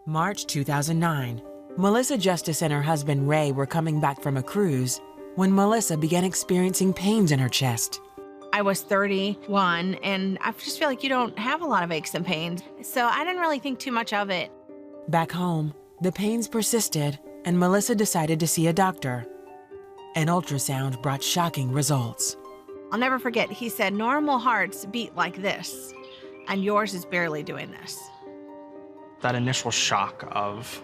March 2009. Melissa Justice and her husband Ray were coming back from a cruise when Melissa began experiencing pains in her chest. I was 31, and I just feel like you don't have a lot of aches and pains, so I didn't really think too much of it. Back home, the pains persisted, and Melissa decided to see a doctor. An ultrasound brought shocking results. I'll never forget, he said, normal hearts beat like this, and yours is barely doing this. That initial shock of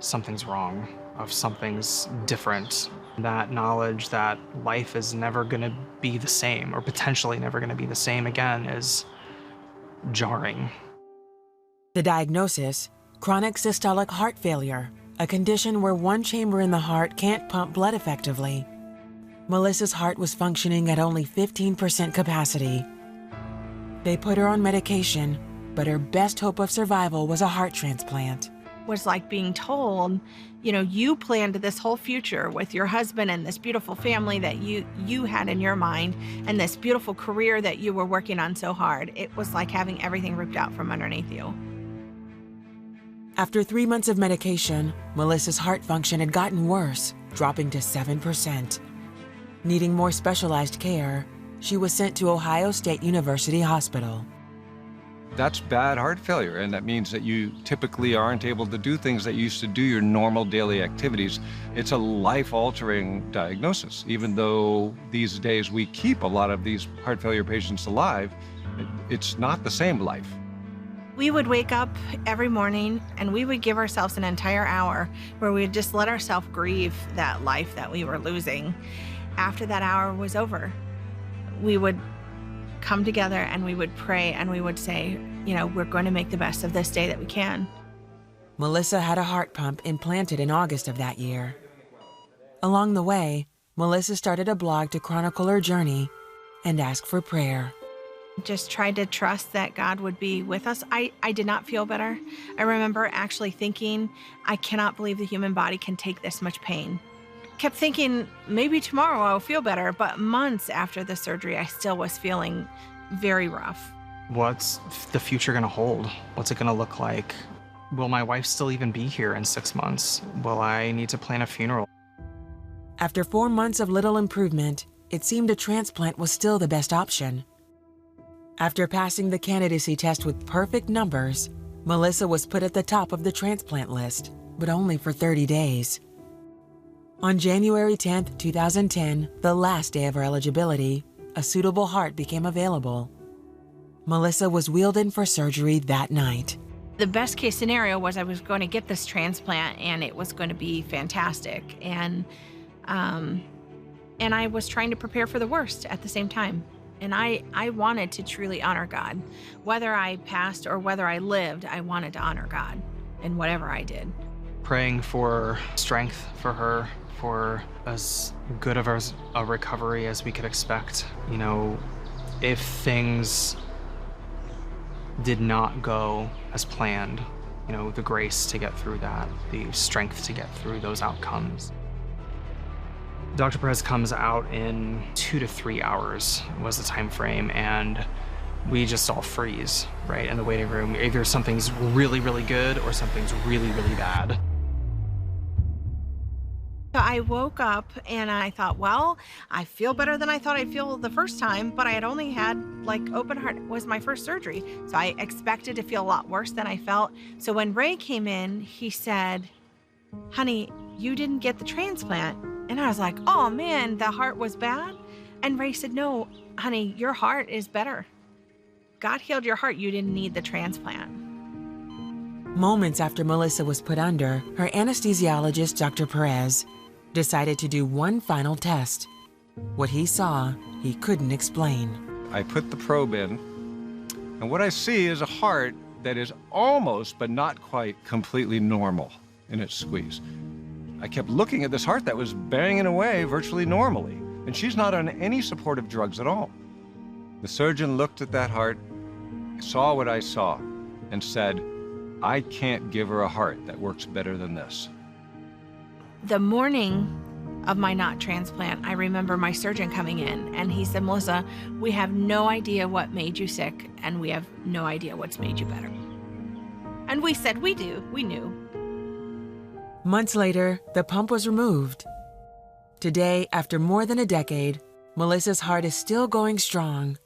something's wrong, of something's different, that knowledge that life is never gonna be the same, or potentially never gonna be the same again, is jarring. The diagnosis, chronic systolic heart failure, a condition where one chamber in the heart can't pump blood effectively. Melissa's heart was functioning at only 15% capacity. They put her on medication, but her best hope of survival was a heart transplant. Was like being told, you know, you planned this whole future with your husband and this beautiful family that you had in your mind and this beautiful career that you were working on so hard. It was like having everything ripped out from underneath you. After 3 months of medication, Melissa's heart function had gotten worse, dropping to 7%. Needing more specialized care, she was sent to Ohio State University Hospital. That's bad heart failure, and that means that you typically aren't able to do things that you used to do, your normal daily activities. It's a life-altering diagnosis. Even though these days we keep a lot of these heart failure patients alive, it's not the same life. We would wake up every morning and we would give ourselves an entire hour where we would just let ourselves grieve that life that we were losing. After that hour was over, we would come together and we would pray and we would say, you know, we're going to make the best of this day that we can. Melissa had a heart pump implanted in August of that year. Along the way, Melissa started a blog to chronicle her journey and ask for prayer. Just tried to trust that God would be with us. I did not feel better. I remember actually thinking, I cannot believe the human body can take this much pain. Kept thinking, maybe tomorrow I'll feel better, but months after the surgery, I still was feeling very rough. What's the future gonna hold? What's it gonna look like? Will my wife still even be here in 6 months? Will I need to plan a funeral? After 4 months of little improvement, it seemed a transplant was still the best option. After passing the candidacy test with perfect numbers, Melissa was put at the top of the transplant list, but only for 30 days. On January 10, 2010, the last day of her eligibility, a suitable heart became available. Melissa was wheeled in for surgery that night. The best case scenario was I was going to get this transplant and it was going to be fantastic. And I was trying to prepare for the worst at the same time. And I wanted to truly honor God. Whether I passed or whether I lived, I wanted to honor God in whatever I did. Praying for strength for her, for as good of a recovery as we could expect. You know, if things did not go as planned, you know, the grace to get through that, the strength to get through those outcomes. Dr. Perez comes out in 2 to 3 hours was the time frame, and we just all freeze, right, in the waiting room. Either something's really, really good or something's really, really bad. So I woke up and I thought, well, I feel better than I thought I'd feel the first time, but I had only had like open heart. It was my first surgery. So I expected to feel a lot worse than I felt. So when Ray came in, he said, honey, you didn't get the transplant. And I was like, oh man, the heart was bad. And Ray said, no, honey, your heart is better. God healed your heart. You didn't need the transplant. Moments after Melissa was put under, her anesthesiologist, Dr. Perez, decided to do one final test. What he saw, he couldn't explain. I put the probe in, and what I see is a heart that is almost, but not quite, completely normal in its squeeze. I kept looking at this heart that was banging away virtually normally, and she's not on any supportive drugs at all. The surgeon looked at that heart, saw what I saw, and said, I can't give her a heart that works better than this. The morning of my not transplant, I remember my surgeon coming in and he said, Melissa, we have no idea what made you sick and we have no idea what's made you better. And we said, we do. We knew. Months later, the pump was removed. Today, after more than a decade, Melissa's heart is still going strong.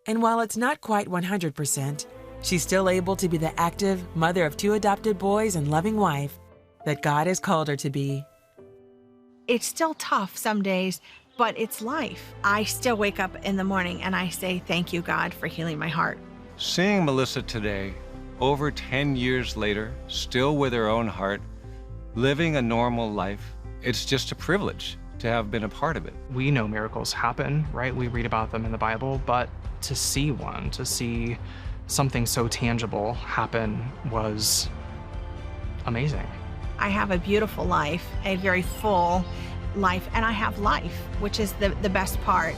And while it's not quite 100%, she's still able to be the active mother of 2 adopted boys and loving wife that God has called her to be. It's still tough some days, but it's life. I still wake up in the morning and I say, thank you, God, for healing my heart. Seeing Melissa today, over 10 years later, still with her own heart, living a normal life, it's just a privilege to have been a part of it. We know miracles happen, right? We read about them in the Bible, but to see one, to see something so tangible happen was amazing. I have a beautiful life, a very full life, and I have life, which is the best part.